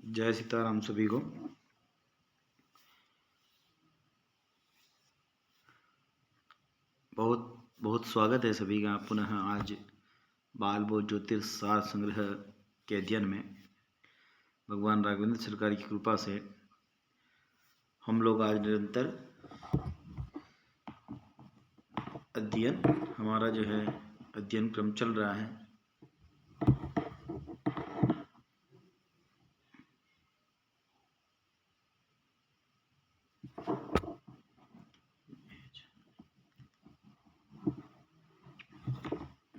जय सीताराम सभी को। बहुत बहुत स्वागत है सभी का पुनः आज बाल बोध ज्योतिर्सार संग्रह के अध्ययन में। भगवान राघवेंद्र सरकार की कृपा से हम लोग आज निरंतर अध्ययन हमारा जो है अध्ययन क्रम चल रहा है।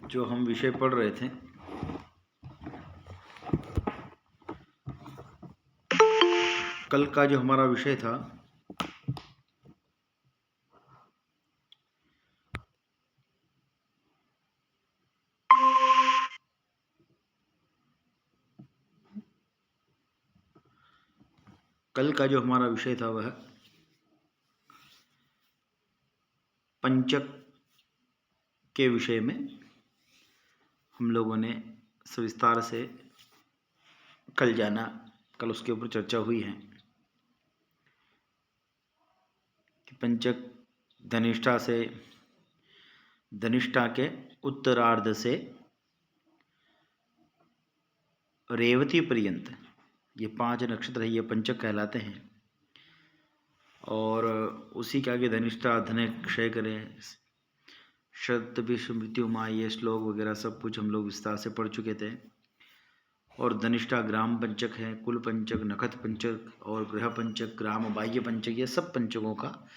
जो हम विषय पढ़ रहे थे कल का जो हमारा विषय था वह पंचक के विषय में हम लोगों ने सविस्तार से कल उसके ऊपर चर्चा हुई है कि पंचक धनिष्ठा के उत्तरार्ध से रेवती पर्यंत ये 5 नक्षत्र है, ये पंचक कहलाते हैं। और उसी के आगे धनिष्ठा धने क्षय करे शत विश्व मृत्यु माँ, ये श्लोक वगैरह सब कुछ हम लोग विस्तार से पढ़ चुके थे। और धनिष्ठा ग्राम पंचक है, कुल पंचक, नखत पंचक और ग्रह पंचक, ग्राम बाह्य पंचक, ये सब पंचकों का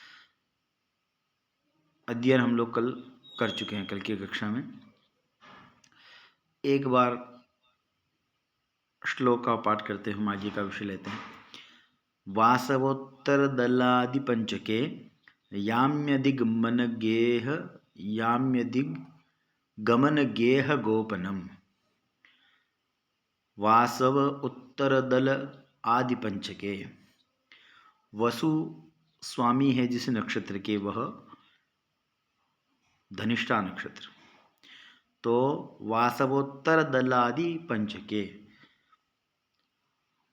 अध्ययन हम लोग कल कर चुके हैं। कल की कक्षा में एक बार श्लोक का पाठ करते हैं, हम आगे का विषय लेते हैं। वासवोत्तर दलादि पंचके याम्यदिगमन गेह गोपनम। वासव उत्तर दल आदि पंचके, वसु स्वामी है जिस नक्षत्र के, वह धनिष्ठा नक्षत्र। तो वासवोत्तर दलादि पंचके,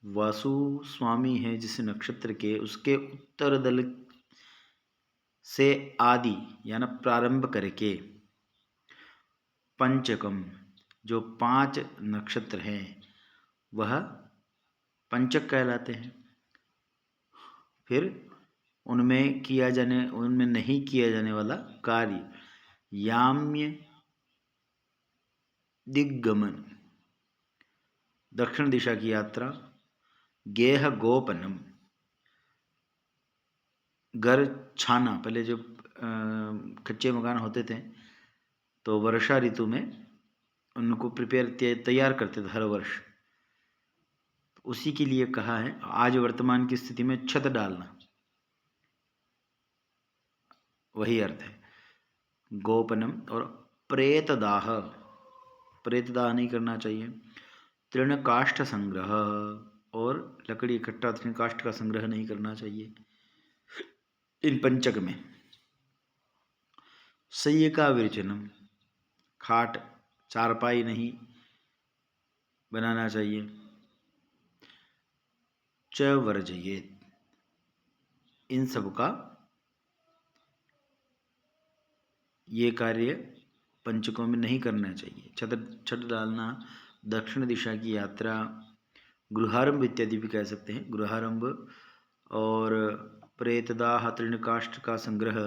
वसु स्वामी है जिस नक्षत्र के, उसके उत्तर दल से आदि यानी प्रारंभ करके पंचकम, जो 5 नक्षत्र हैं वह पंचक कहलाते हैं। फिर उनमें नहीं किया जाने वाला कार्य याम्य दिग्गमन, दक्षिण दिशा की यात्रा, गेह गोपनम, घर छाना। पहले जो कच्चे मकान होते थे तो वर्षा ऋतु में उनको तैयार करते थे हर वर्ष, उसी के लिए कहा है। आज वर्तमान की स्थिति में छत डालना, वही अर्थ है गोपनम। और प्रेतदाह नहीं करना चाहिए। तृणकाष्ठ संग्रह, और लकड़ी इकट्ठा तृणकाष्ठ का संग्रह नहीं करना चाहिए इन पंचक में। शय्यिका विरचनम, खाट चारपाई नहीं बनाना चाहिए। च वर्जयेत, इन सब का ये कार्य पंचकों में नहीं करना चाहिए। छत डालना, दक्षिण दिशा की यात्रा, गृहारंभ इत्यादि भी कह सकते हैं। गृहारंभ और प्रेतदाह, तृणकाष्ठ का संग्रह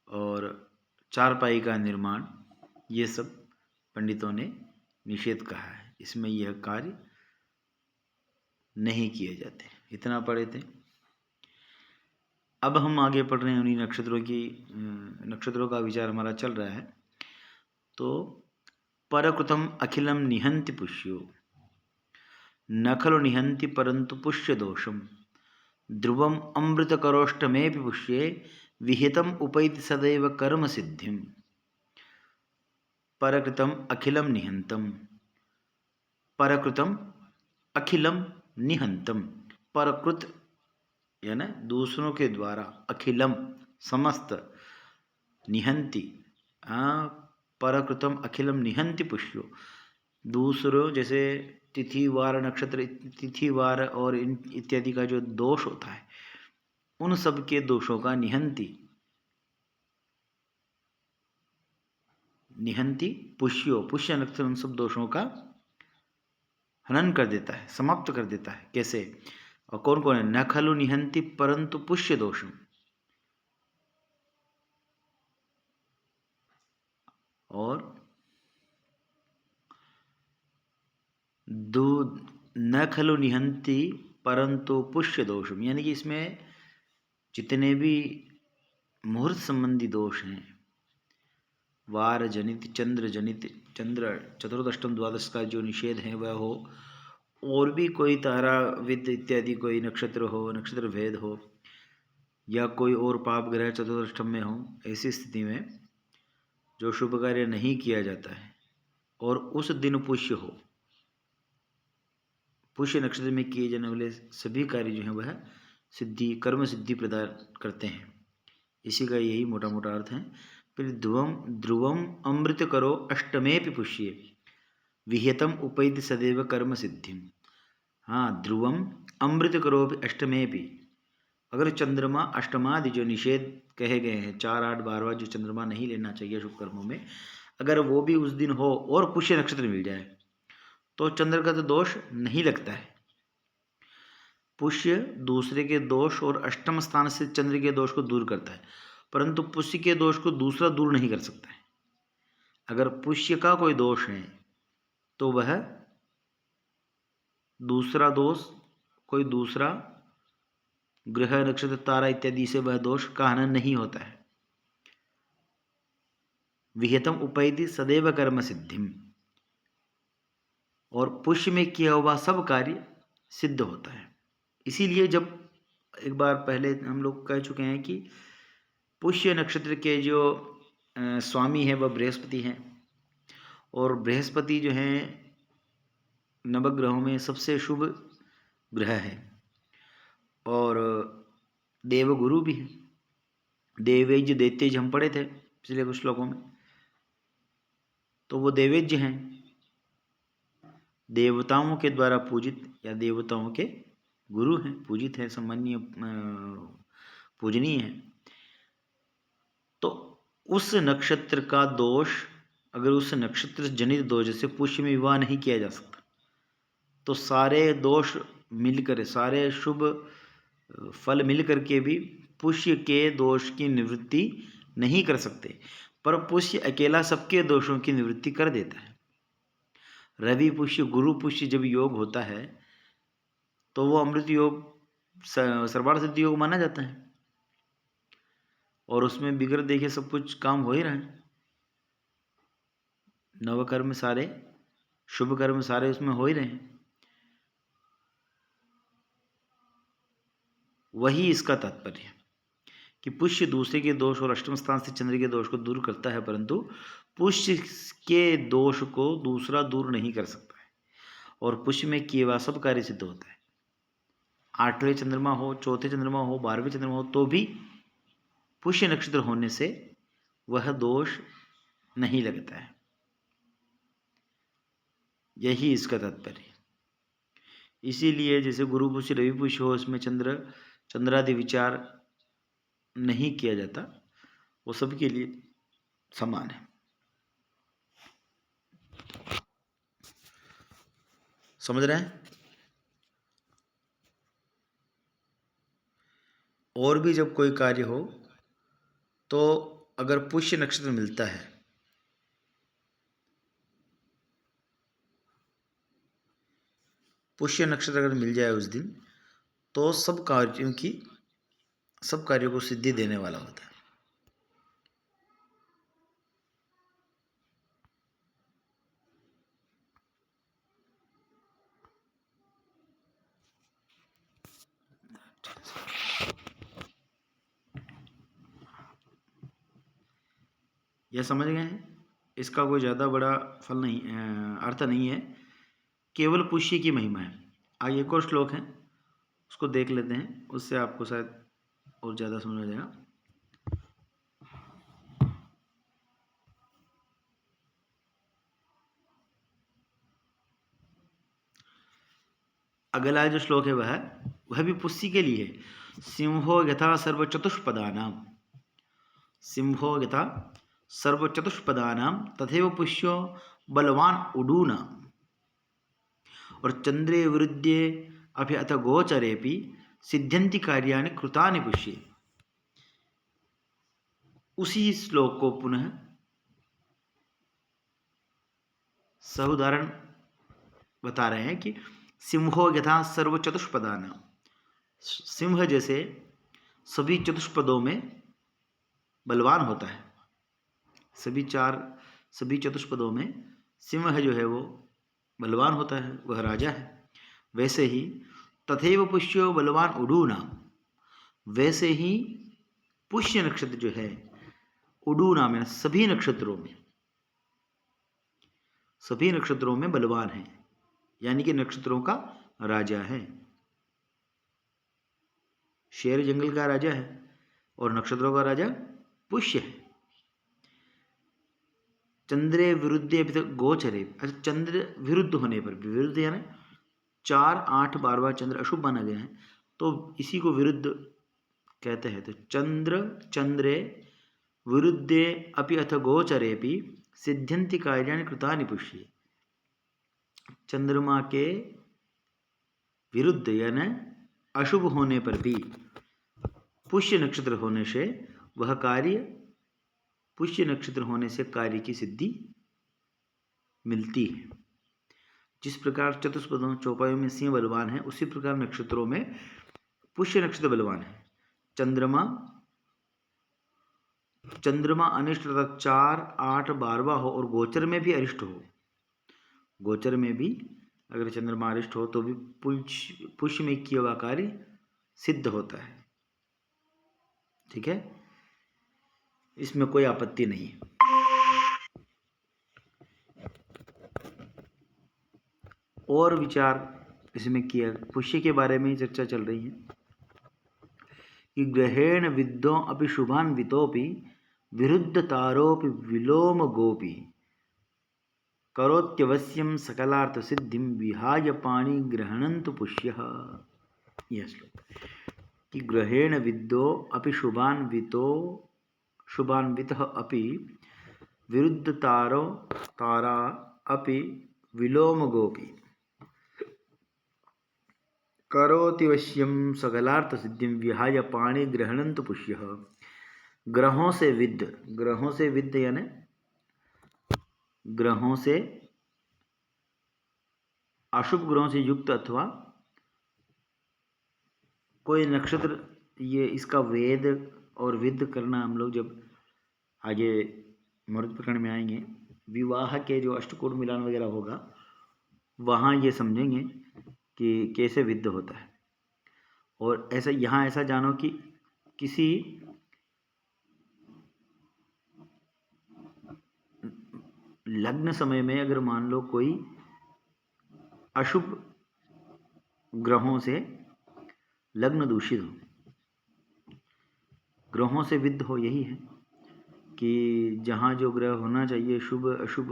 और चारपाई का निर्माण, ये सब पंडितों ने निषेध कहा है। इसमें यह कार्य नहीं किए जाते। इतना पढ़े थे। अब हम आगे पढ़ रहे हैं उन्हीं नक्षत्रों का विचार हमारा चल रहा है। तो परकृतम अखिलम निहंति पुष्यो, न खलु निहंति परंतु पुष्य दोषम, ध्रुवम अमृत करोष्टमे पुष्ये, विहितम उपैति सदैव कर्म सिद्धिम। परकृतम अखिलम निहंतम, परकृतम अखिलम निहंतम, परकृत यानी दूसरों के द्वारा, अखिलम समस्त, निहंति परकृतम अखिलम निहंति पुष्यो, दूसरों जैसे तिथि वार नक्षत्र, तिथि वार और इन इत्यादि का जो दोष होता है, उन सब के दोषों का निहंति निहंति पुष्यो, पुष्य नक्षत्र उन सब दोषों का हनन कर देता है, समाप्त कर देता है। कैसे? और कौन कौन है? न खलु निहंति परंतु पुष्य दोषम, और दो न खलु निहंति परंतु पुष्य दोषम, यानी कि इसमें जितने भी मुहूर्त संबंधी दोष हैं, वार जनित, चंद्र जनित, चंद्र चतुर्दष्टम द्वादश का जो निषेध है वह हो, और भी कोई तारा विद इत्यादि कोई नक्षत्र हो, नक्षत्र भेद हो, या कोई और पाप ग्रह चतुर्दष्टम में हो, ऐसी स्थिति में जो शुभ कार्य नहीं किया जाता है और उस दिन पुष्य हो, पुष्य नक्षत्र में किए जाने वाले सभी कार्य जो हैं वह सिद्धि, कर्म सिद्धि प्रदान करते हैं। इसी का यही मोटा मोटा अर्थ है। फिर ध्रुवम ध्रुवम अमृत करो अष्टमे भी पुष्य विहितम उपैति सदैव कर्म सिद्धिम। हाँ, ध्रुवम अमृत करो भी अष्टमे भी, अगर चंद्रमा अष्टमादि जो निषेध कहे गए हैं, 4, 8, 12 जो चंद्रमा नहीं लेना चाहिए शुभ कर्मों में, अगर वो भी उस दिन हो और पुष्य नक्षत्र मिल जाए तो चंद्र का तो दोष नहीं लगता है। पुष्य दूसरे के दोष और अष्टम स्थान से चंद्र के दोष को दूर करता है, परंतु पुष्य के दोष को दूसरा दूर नहीं कर सकता है। अगर पुष्य का कोई दोष है तो वह दूसरा दोष, कोई दूसरा ग्रह नक्षत्र तारा इत्यादि से वह दोष का हनन नहीं होता है। विहितम उपैति सदैव कर्म सिद्धिम, और पुष्य में किया हुआ सब कार्य सिद्ध होता है। इसीलिए जब एक बार पहले हम लोग कह चुके हैं कि पुष्य नक्षत्र के जो स्वामी है वह बृहस्पति हैं, और बृहस्पति जो हैं नवग्रहों में सबसे शुभ ग्रह है, और देवगुरु भी है। देवेज्य दैत्यज हम पढ़े थे पिछले कुछ श्लोकों में, तो वो देवेज्य हैं, देवताओं के द्वारा पूजित या देवताओं के गुरु हैं, पूजित है, सम्मानीय पूजनीय है। तो उस नक्षत्र का दोष, अगर उस नक्षत्र जनित दोष, जैसे पुष्य में विवाह नहीं किया जा सकता, तो सारे दोष मिलकर, सारे शुभ फल मिलकर के भी पुष्य के दोष की निवृत्ति नहीं कर सकते, पर पुष्य अकेला सबके दोषों की निवृत्ति कर देता है। रवि पुष्य गुरु पुष्य जब योग होता है तो वो अमृत योग, सर्वार्थ सिद्धि योग माना जाता है, और उसमें बिगड़ देखे सब कुछ काम हो ही रहा है। नवकर्म सारे, शुभ कर्म सारे उसमें हो ही रहे हैं। वही इसका तात्पर्य है कि पुष्य दूसरे के दोष और अष्टम स्थान से चंद्र के दोष को दूर करता है, परंतु पुष्य के दोष को दूसरा दूर नहीं कर सकता है, और पुष्य में किए हुआ सब कार्य सिद्ध होता है। 8वें चंद्रमा हो, 4थे चंद्रमा हो, 12वें चंद्रमा हो, तो भी पुष्य नक्षत्र होने से वह दोष नहीं लगता है। यही इसका तात्पर्य है। इसीलिए जैसे गुरु पुष्य रवि पुष्य हो, उसमें चंद्रादि विचार नहीं किया जाता, वो सबके लिए समान है। समझ रहे हैं? और भी जब कोई कार्य हो तो अगर पुष्य नक्षत्र मिलता है, पुष्य नक्षत्र अगर मिल जाए उस दिन, तो सब कार्यों को सिद्धि देने वाला होता है। यह समझ गए हैं? इसका कोई ज़्यादा बड़ा फल नहीं, अर्थ नहीं है, केवल पुष्य की महिमा है। आगे एक और श्लोक है, उसको देख लेते हैं, उससे आपको शायद और ज़्यादा समझ आ जाएगा। अगला जो श्लोक है वह भी पुष्य के लिए है। सिंहो यथा सर्वचतुष्पदानां, सिंहो यथा सर्वचतुष्पदानां तथैव पुष्यो बलवान उडूना, और चंद्रे विरुद्धे अभि अथ गोचरेपि सिद्ध्यन्ति कार्याणि कृतानि पुष्ये। उसी श्लोक को पुनः सउदाहरण बता रहे हैं कि सिंहो यथा सर्वचतुष्पदानां, सिंह जैसे सभी चतुष्पदों में बलवान होता है, सभी चतुष्पदों में सिंह जो है वो बलवान होता है, वह राजा है। वैसे ही तथैव पुष्यो बलवान उडूना, वैसे ही पुष्य नक्षत्र जो है उडूना में सभी नक्षत्रों में बलवान है, यानी कि नक्षत्रों का राजा है। शेर जंगल का राजा है और नक्षत्रों का राजा पुष्य है। चंद्रे विरुद्धे अभी तक गोचरे, अच्छा चंद्र विरुद्ध होने पर, विरुद्ध यानी 4, 8, 12 चंद्र अशुभ माना गया है, तो इसी को विरुद्ध कहते हैं। तो चंद्रे विरुद्धे अपि अथ गोचरेपि सिद्ध्यन्ति कार्याणि कृतानि पुष्ये। चंद्रमा के विरुद्ध यानी अशुभ होने पर भी पुष्य नक्षत्र होने से वह कार्य, पुष्य नक्षत्र होने से कार्य की सिद्धि मिलती है। जिस प्रकार चतुष्पदों चौपायों में सिंह बलवान है, उसी प्रकार नक्षत्रों में पुष्य नक्षत्र बलवान है। चंद्रमा अनिष्ट तथा 4, 8, 12 हो और गोचर में भी अरिष्ट हो, गोचर में भी अगर चंद्रमा अरिष्ट हो तो भी पुष्य में किया हुआ कार्य सिद्ध होता है। ठीक है, इसमें कोई आपत्ति नहीं है। और विचार इसमें किया, पुष्य के बारे में चर्चा चल रही है कि ग्रहेण विद्दो अपि शुभान वितोपि विरुद्ध तारोपि विलोम गोपी करोत्यवश्यम सकलार्थ सिद्धिम विहाय पाणि ग्रहणंतु पुष्यः। यह श्लोक कि ग्रहेण विद्दो अपि शुभान्वितः अपि विरुद्ध तारा अपि विलोम गोपी करोतिवश्यम सकलार्थ सिद्धिम विहाय पाणि ग्रहणंतु पुष्यः। ग्रहों से विद्ध यानी ग्रहों से अशुभ ग्रहों से युक्त अथवा कोई नक्षत्र, ये इसका वेद और विद्ध करना हम लोग जब आगे मरुत प्रकरण में आएंगे, विवाह के जो अष्टकोण मिलान वगैरह होगा वहाँ ये समझेंगे कि कैसे विद्ध होता है। और ऐसा यहाँ ऐसा जानो कि किसी लग्न समय में अगर मान लो कोई अशुभ ग्रहों से लग्न दूषित हो, ग्रहों से विद्ध हो, यही है कि जहाँ जो ग्रह होना चाहिए, शुभ अशुभ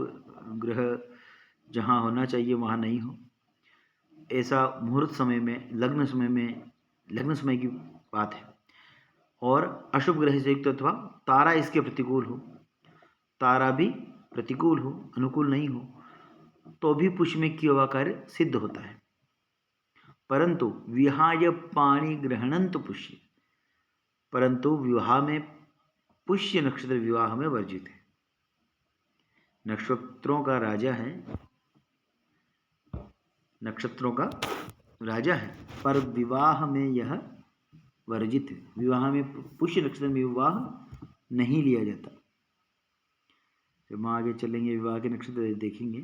ग्रह जहाँ होना चाहिए वहाँ नहीं हो, ऐसा मुहूर्त समय में, लग्न समय की बात है, और अशुभ ग्रह से युक्त अथवा तारा इसके प्रतिकूल हो, तारा भी प्रतिकूल हो, अनुकूल नहीं हो, तो भी पुष्य में किया हुआ कार्य सिद्ध होता है। परंतु विहाय पाणि ग्रहणंतु पुष्य, परंतु विवाह में पुष्य नक्षत्र विवाह में वर्जित है। नक्षत्रों का राजा है, पर विवाह में यह वर्जित है। विवाह में पुष्य नक्षत्र में विवाह नहीं लिया जाता। जब हम आगे चलेंगे विवाह के नक्षत्र देखेंगे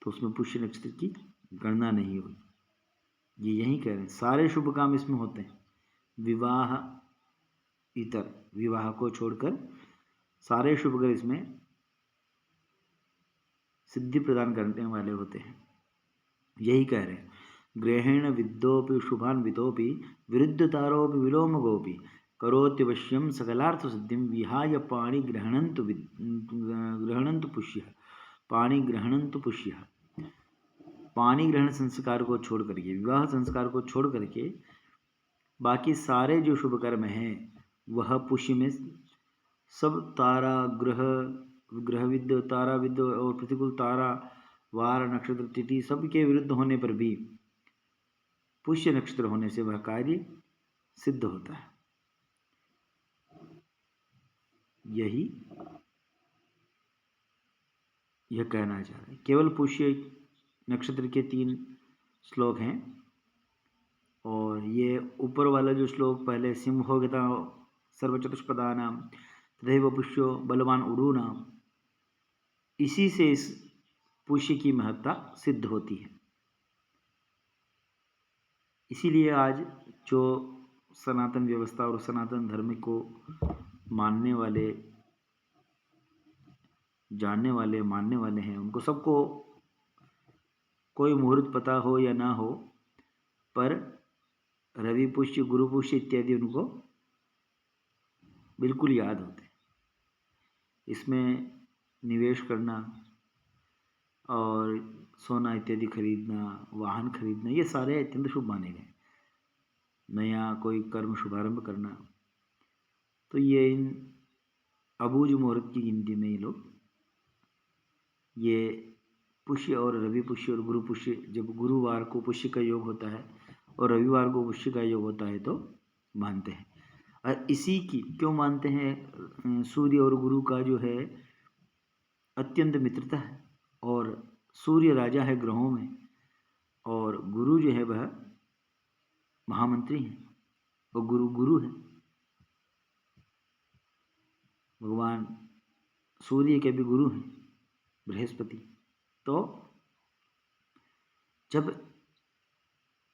तो उसमें पुष्य नक्षत्र की गणना नहीं होगी। ये यही कह रहे हैं, सारे शुभ काम इसमें होते हैं, विवाह विवाह को छोड़कर सारे शुभ ग्रह इसमें सिद्धि प्रदान करने वाले होते हैं। यही कह रहे हैं, ग्रहेण विद्योपि शुभान्वितोपि विरुद्ध तारोपि विलोम गोपी करोत्यवश्यम सकलार्थ सिद्धिम विहाय पाणि ग्रहणंतु पुष्यः, पाणि ग्रहणंतु पुष्यः। पानी ग्रहण संस्कार को छोड़ करके, विवाह संस्कार को छोड़ करके बाकी सारे जो शुभ कर्म हैं वह पुष्य में सब तारा ग्रह ग्रह विद्य तारा विद्य और प्रतिकूल तारा वार नक्षत्र तिथि सबके विरुद्ध होने पर भी पुष्य नक्षत्र होने से वह कार्य सिद्ध होता है। यही यह कहना चाह रहे हैं। केवल पुष्य नक्षत्र के 3 श्लोक हैं और ये ऊपर वाला जो श्लोक पहले सिंहोगता सर्वचतुष्पदानाम तथैव पुष्यो बलवान उडूनाम, इसी से इस पुष्य की महत्ता सिद्ध होती है। इसीलिए आज जो सनातन व्यवस्था और सनातन धर्म को मानने वाले, जानने वाले, मानने वाले हैं, उनको सबको कोई मुहूर्त पता हो या ना हो, पर रवि पुष्य, गुरु पुष्य इत्यादि उनको बिल्कुल याद होते हैं। इसमें निवेश करना और सोना इत्यादि खरीदना, वाहन खरीदना, ये सारे अत्यंत शुभ माने गए। नया कोई कर्म शुभारंभ करना, तो ये इन अबूझ मुहूर्त की गिनती में ये लोग, ये पुष्य और रवि पुष्य और गुरु पुष्य, जब गुरुवार को पुष्य का योग होता है और रविवार को पुष्य का योग होता है तो मानते हैं। और इसी की क्यों मानते हैं? सूर्य और गुरु का जो है अत्यंत मित्रता है और सूर्य राजा है ग्रहों में और गुरु जो है वह महामंत्री है और गुरु गुरु है। भगवान सूर्य के भी गुरु हैं बृहस्पति। तो जब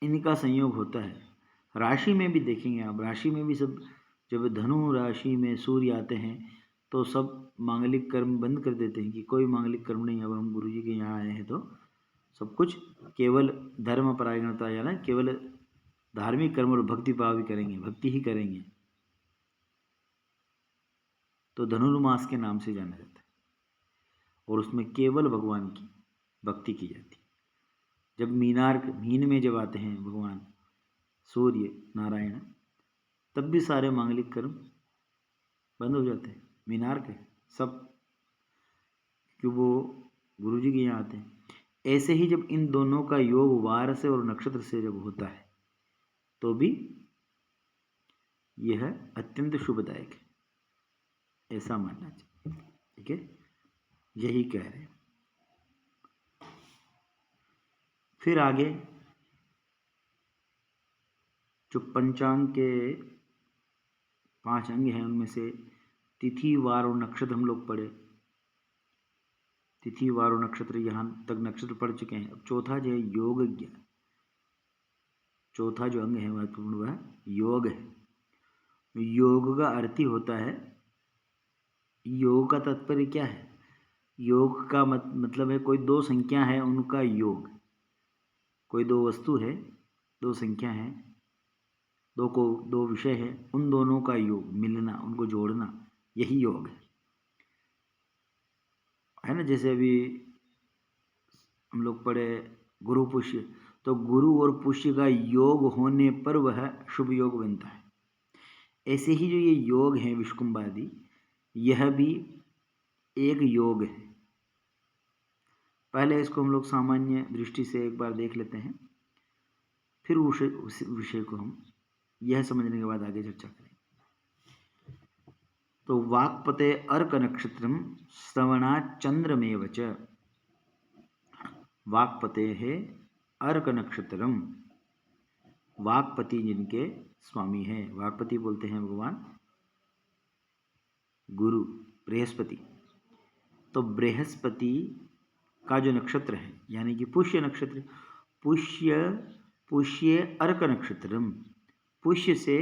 इनका संयोग होता है, राशि में भी देखेंगे आप, राशि में भी सब, जब धनु राशि में सूर्य आते हैं तो सब मांगलिक कर्म बंद कर देते हैं कि कोई मांगलिक कर्म नहीं, अब हम गुरु जी के यहाँ आए हैं तो सब कुछ केवल धर्म परायणता या ना केवल धार्मिक कर्म और भक्ति भाव ही करेंगे, भक्ति ही करेंगे। तो धनुर्मास के नाम से जाना जाता है और उसमें केवल भगवान की भक्ति की जाती है। जब मीन में जब आते हैं भगवान सूर्य नारायण, तब भी सारे मांगलिक कर्म बंद हो जाते हैं, मीनार के सब, क्यों वो गुरु जी के यहाँ आते हैं। ऐसे ही जब इन दोनों का योग वार से और नक्षत्र से जब होता है तो भी यह अत्यंत शुभदायक है, ऐसा मानना चाहिए। ठीक है, यही कह रहे हैं। फिर आगे जो पंचांग के 5 अंग हैं उनमें से तिथि वार और नक्षत्र हम लोग पढ़े। तिथि वार और नक्षत्र यहाँ तक नक्षत्र पढ़ चुके हैं। अब चौथा जो है योग ज्ञान, चौथा जो अंग है महत्वपूर्ण वह योग है। योग का अर्थ ही होता है, योग का तात्पर्य क्या है? योग का मतलब है कोई 2 संख्या है उनका योग, कोई 2 वस्तु है, 2 संख्या है, 2 विषय है, उन दोनों का योग, मिलना, उनको जोड़ना, यही योग है ना। जैसे अभी हम लोग पढ़े गुरु पुष्य, तो गुरु और पुष्य का योग होने पर वह शुभ योग बनता है। ऐसे ही जो ये योग हैं विष्कुंभादि, यह भी एक योग है। पहले इसको हम लोग सामान्य दृष्टि से एक बार देख लेते हैं, फिर उस विषय को हम यह समझने के बाद आगे चर्चा करें। तो वाक्पते अर्क नक्षत्रम श्रवणा चंद्रमेव च, वाक्पते है अर्क नक्षत्रम, वाक्पति जिनके स्वामी हैं, वाक्पति बोलते हैं भगवान गुरु बृहस्पति। तो बृहस्पति का जो नक्षत्र है यानी कि पुष्य नक्षत्र, पुष्य अर्क नक्षत्रम, पुष्य से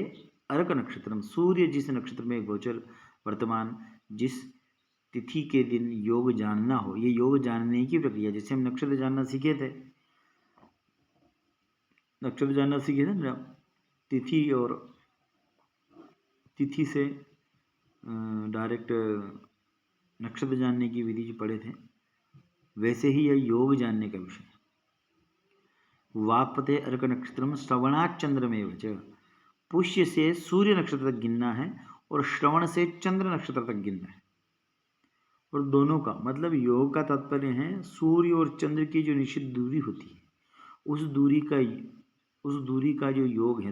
अर्क नक्षत्रम, सूर्य जिस नक्षत्र में गोचर, वर्तमान जिस तिथि के दिन योग जानना हो, ये योग जानने की प्रक्रिया, जैसे हम नक्षत्र जानना सीखे थे, नक्षत्र जानना सीखे थे ना, तिथि और तिथि से डायरेक्ट नक्षत्र जानने की विधि जो पढ़े थे, वैसे ही यह योग जानने का विषय है। वापते अर्क नक्षत्रम श्रवणात् चंद्रमेव च। पुष्य से सूर्य नक्षत्र तक गिनना है और श्रवण से चंद्र नक्षत्र तक गिनना है। और दोनों का मतलब योग का तात्पर्य है सूर्य और चंद्र की जो निश्चित दूरी होती है उस दूरी का जो योग है,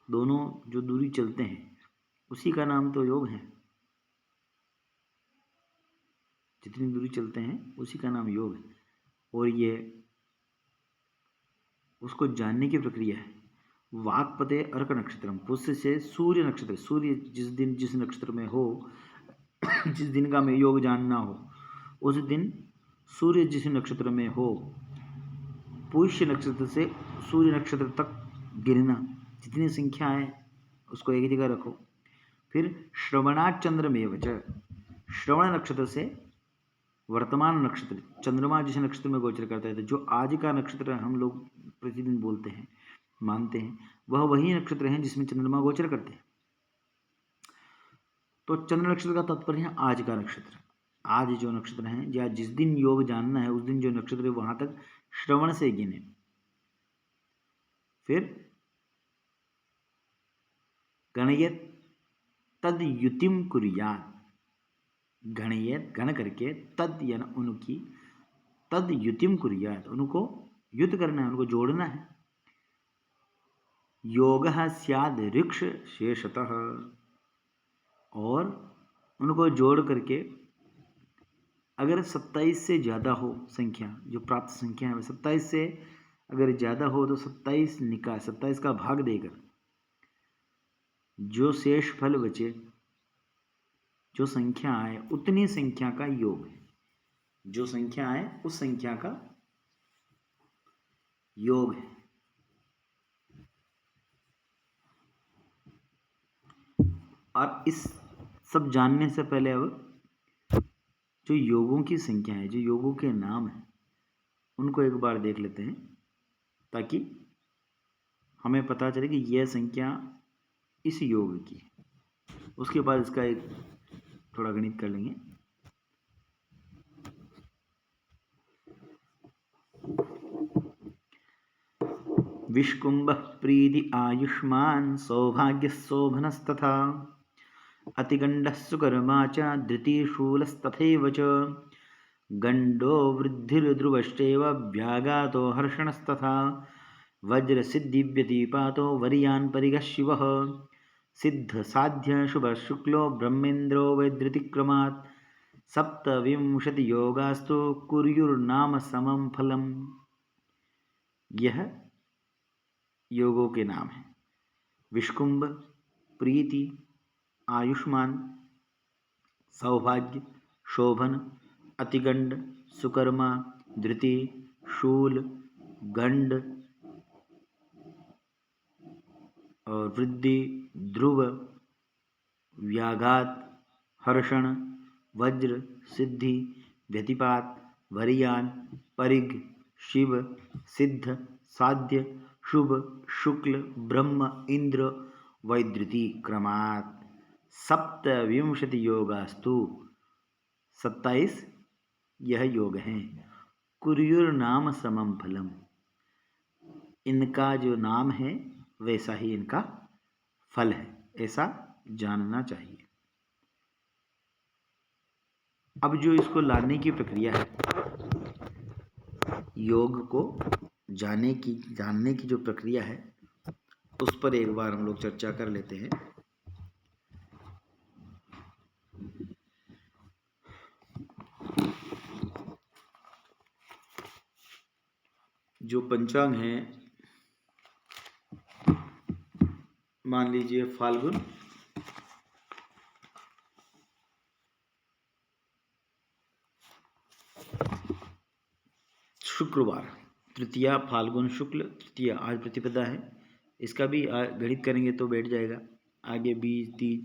दोनों जो दूरी चलते हैं उसी का नाम तो योग है। जितनी दूरी चलते हैं उसी का नाम योग है। और ये उसको जानने की प्रक्रिया है। वाक्पते अर्क नक्षत्रम, पुष्य से सूर्य नक्षत्र, सूर्य जिस दिन जिस नक्षत्र में हो जिस दिन का में योग जानना हो उस दिन सूर्य जिस नक्षत्र में हो, पुष्य नक्षत्र से सूर्य नक्षत्र तक गिनना, जितनी संख्या है उसको एक जगह रखो। फिर श्रवणात् चंद्रमेव च, श्रवण नक्षत्र से वर्तमान नक्षत्र, चंद्रमा जिस नक्षत्र में गोचर करता है, तो जो आज का नक्षत्र हम लोग प्रतिदिन बोलते हैं, मानते हैं, वह वही नक्षत्र है जिसमें चंद्रमा गोचर करते हैं। तो चंद्र नक्षत्र का तात्पर्य है आज का नक्षत्र। आज जो नक्षत्र है या जिस दिन योग जानना है उस दिन जो नक्षत्र है वहां तक श्रवण से गिने। फिर गणयत तद युतिम कुर्यात्, गणयत गण करके तद यानी उनकी, तद युतिम कुर्यात् उनको युद्ध करना है, उनको जोड़ना है। योगः स्याद् ऋक्ष शेषतः, और उनको जोड़ करके अगर 27 से ज़्यादा हो संख्या, जो प्राप्त संख्या है 27 से अगर ज़्यादा हो तो 27 निकाय, 27 का भाग देकर जो शेष फल बचे, जो संख्या आए उतनी संख्या का योग है। जो संख्या आए उस संख्या का योग है। और इस सब जानने से पहले अब जो योगों की संख्या है, जो योगों के नाम है, उनको एक बार देख लेते हैं ताकि हमें पता चले कि यह संख्या इस योग की है। उसके बाद इसका एक थोड़ा गणित कर लेंगे। विष्कुंभ प्रीति आयुष्मान सौभाग्य शोभनस्तथा अतिगंड सुकर्मा च धृतिशूलस्तथैव च गंडो वृद्धिर्ध्रुवश्चैव व्याघातो हर्षणस्तथा वज्रसिद्धिव्यतिपातो वरीयान् परिगः शिवः सिद्ध साध्य शुभ शुक्लो ब्रह्मेन्द्रो वैद्युतिक्रमात् सप्तविंशति योगास्तु कुर्युर्नाम समम फलम। यह योगों के नाम हैं। विष्कुंभ, प्रीति, आयुष्मान, सौभाग्य, शोभन, अतिगंड, सुकर्मा, धृति, शूल, गंड और वृद्धि, ध्रुव, व्याघात, हर्षण, वज्र, सिद्धि, व्यतिपात, वरीयान, परिग, शिव, सिद्ध, साध्य, शुभ, शुक्ल, ब्रह्म, इंद्र, वैद्युति क्रमात् सप्तविंशति योगास्तु, 27 यह योग हैं। कुर्युर नाम समम फलम, इनका जो नाम है वैसा ही इनका फल है, ऐसा जानना चाहिए। अब जो इसको लाने की प्रक्रिया है, योग को जानने की जो प्रक्रिया है उस पर एक बार हम लोग चर्चा कर लेते हैं। जो पंचांग है, मान लीजिए फाल्गुन, शुक्रवार, तृतीया फाल्गुन शुक्ल तृतीया, आज प्रतिपदा है। इसका भी गणित करेंगे तो बैठ जाएगा। आगे 20-30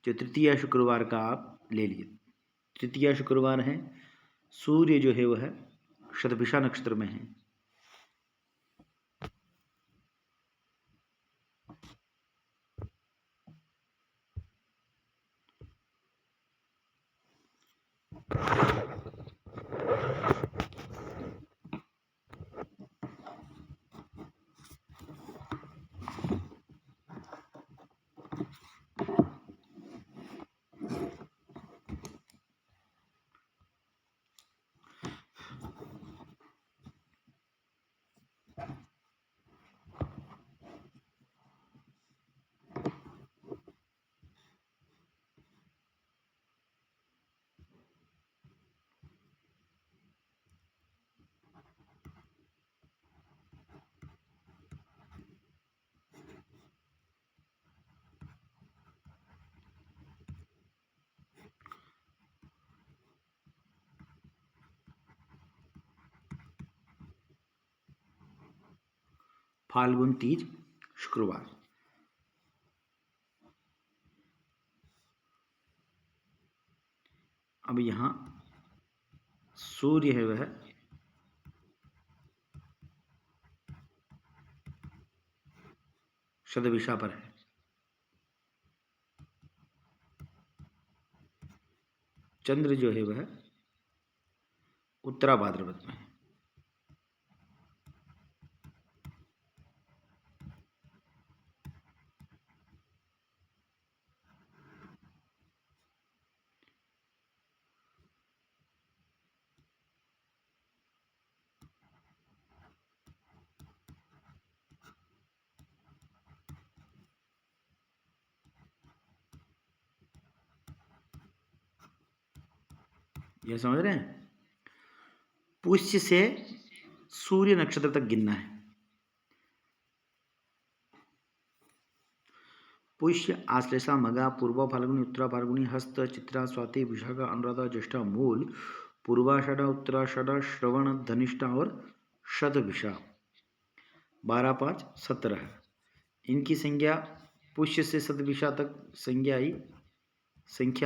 जो तृतीया शुक्रवार का आप ले लिए। तृतीया शुक्रवार है, सूर्य जो है वह शतभिषा नक्षत्र में है। फाल्गुन तीज शुक्रवार। अब यहाँ सूर्य है वह शतभिषा पर है। चंद्र जो है वह उत्तरा भाद्रपद में है। यह समझ रहे हैं? पुष्य से सूर्य नक्षत्र तक गिनना है। पुष्य, आश्लेषा, मघा, पूर्वा फाल्गुनी, उत्तरा फाल्गुनी, हस्त, चित्रा, स्वाति, विशाखा, अनुराधा, ज्येष्ठा, मूल, पूर्वाषाढ़, उत्तराषाढ़, श्रवण, धनिष्ठा और शतभिषा। 12, 5, 17। इनकी संज्ञा पुष्य से शतभिषा तक संख्या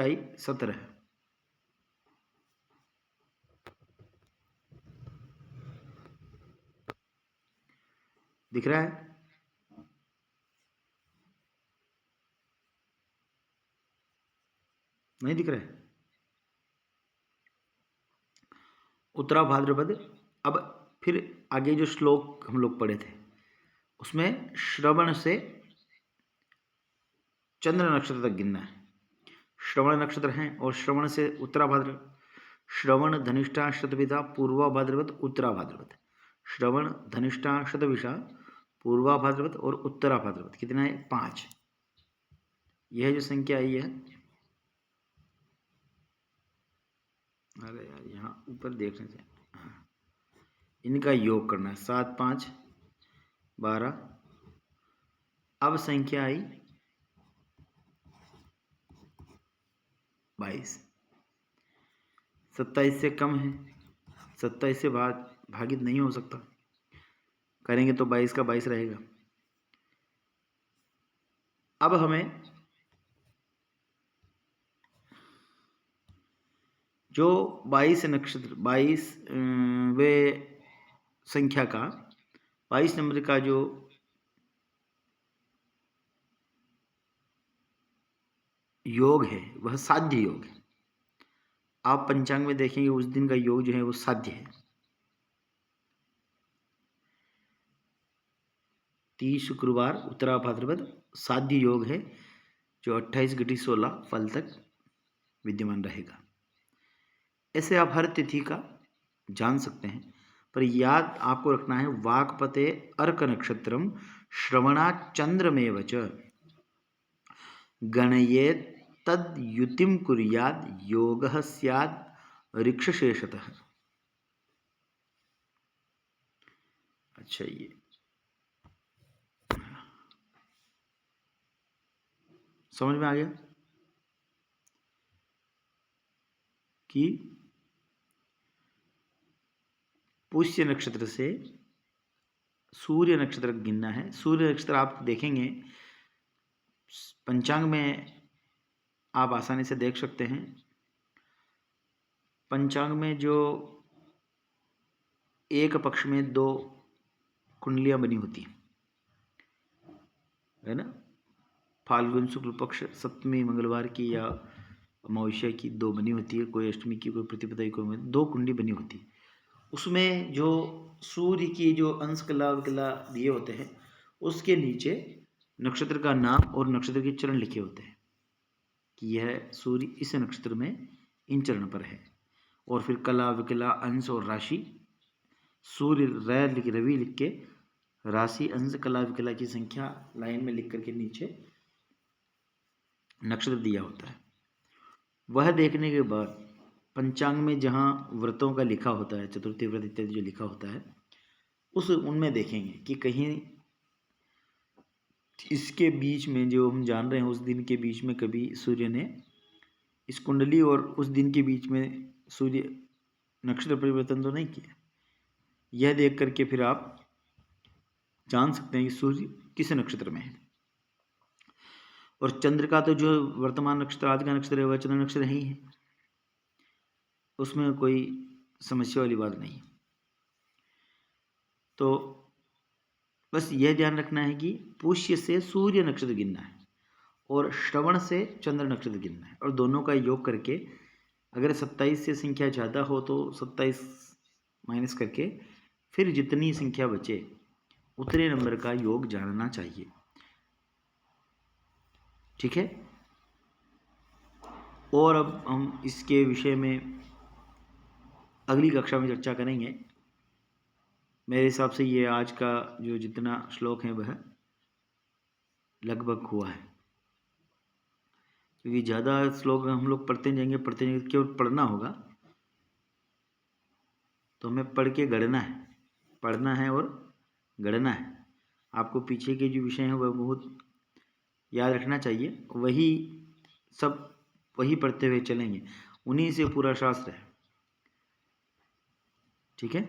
आई 17 है। दिख रहा है? नहीं दिख रहा है? उत्तरा भाद्रपद। अब फिर आगे जो श्लोक हम लोग पढ़े थे उसमें श्रवण से चंद्र नक्षत्र तक गिनना है। श्रवण नक्षत्र हैं और श्रवण से उत्तरा भाद्र, श्रवण, धनिष्ठा, शतभिषा, पूर्वा भाद्रपद, उत्तरा भाद्रपद। श्रवण, धनिष्ठा, शतभिषा, पूर्वा भाद्रपद और उत्तरा भाद्रपद। कितना है? 5। यह जो संख्या आई है, अरे यार यहाँ ऊपर देखने से, हाँ, इनका योग करना है। 7, 5, 12। अब संख्या आई 22। 27 से कम है, 27 से भागित नहीं हो सकता, करेंगे तो 22 का 22 रहेगा। अब हमें जो 22 नक्षत्र, 22वे संख्या का 22 नंबर का जो योग है वह साध्य योग है। आप पंचांग में देखेंगे उस दिन का योग जो है वो साध्य है। 30 शुक्रवार उत्तरा भाद्रपद साध्य योग है, जो 28-16 फल तक विद्यमान रहेगा। ऐसे आप हर तिथि का जान सकते हैं, पर याद आपको रखना है वाक्पते अर्क नक्षत्रम श्रवणा चंद्रमेव च गणयेत तद युतिम कुर्याद योगः स्याद ऋक्षशेषतः। अच्छा, ये समझ में आ गया कि पुष्य नक्षत्र से सूर्य नक्षत्र गिनना है। सूर्य नक्षत्र आप देखेंगे पंचांग में, आप आसानी से देख सकते हैं। पंचांग में जो एक पक्ष में 2 कुंडलियां बनी होती है ना, फाल्गुन शुक्ल पक्ष सप्तमी मंगलवार की या अमावस्या की 2 बनी होती है, कोई अष्टमी की, कोई प्रतिपदा की, कोई 2 कुंडली बनी होती है। उसमें जो सूर्य की जो अंश कला विकला दिए होते हैं उसके नीचे नक्षत्र का नाम और नक्षत्र के चरण लिखे होते हैं कि यह सूर्य इस नक्षत्र में इन चरण पर है, और फिर कला विकला अंश और राशि, सूर्य रवि लिख के राशि अंश कला विकला की संख्या लाइन में लिख करके नीचे नक्षत्र दिया होता है। वह देखने के बाद पंचांग में जहाँ व्रतों का लिखा होता है, चतुर्थी व्रत इत्यादि जो लिखा होता है, उनमें देखेंगे कि कहीं इसके बीच में जो हम जान रहे हैं उस दिन के बीच में कभी सूर्य ने इस कुंडली और उस दिन के बीच में सूर्य नक्षत्र परिवर्तन तो नहीं किया। यह देख करके फिर आप जान सकते हैं कि सूर्य किस नक्षत्र में है। और चंद्र का तो जो वर्तमान नक्षत्र आज का नक्षत्र है वह चंद्र नक्षत्र ही है, उसमें कोई समस्या वाली बात नहीं। तो बस यह ध्यान रखना है कि पुष्य से सूर्य नक्षत्र गिनना है और श्रवण से चंद्र नक्षत्र गिनना है, और दोनों का योग करके अगर 27 से संख्या ज़्यादा हो तो 27 माइनस करके फिर जितनी संख्या बचे उतने नंबर का योग जानना चाहिए। ठीक है। और अब हम इसके विषय में अगली कक्षा में चर्चा करेंगे। मेरे हिसाब से ये आज का जो जितना श्लोक है वह लगभग हुआ है, क्योंकि ज़्यादा श्लोक हम लोग पढ़ते जाएंगे केवल पढ़ना होगा, तो हमें पढ़ के गढ़ना है, पढ़ना है और गढ़ना है। आपको पीछे के जो विषय हैं वह बहुत याद रखना चाहिए, वही सब वही पढ़ते हुए चलेंगे, उन्हीं से पूरा शास्त्र है। ठीक है।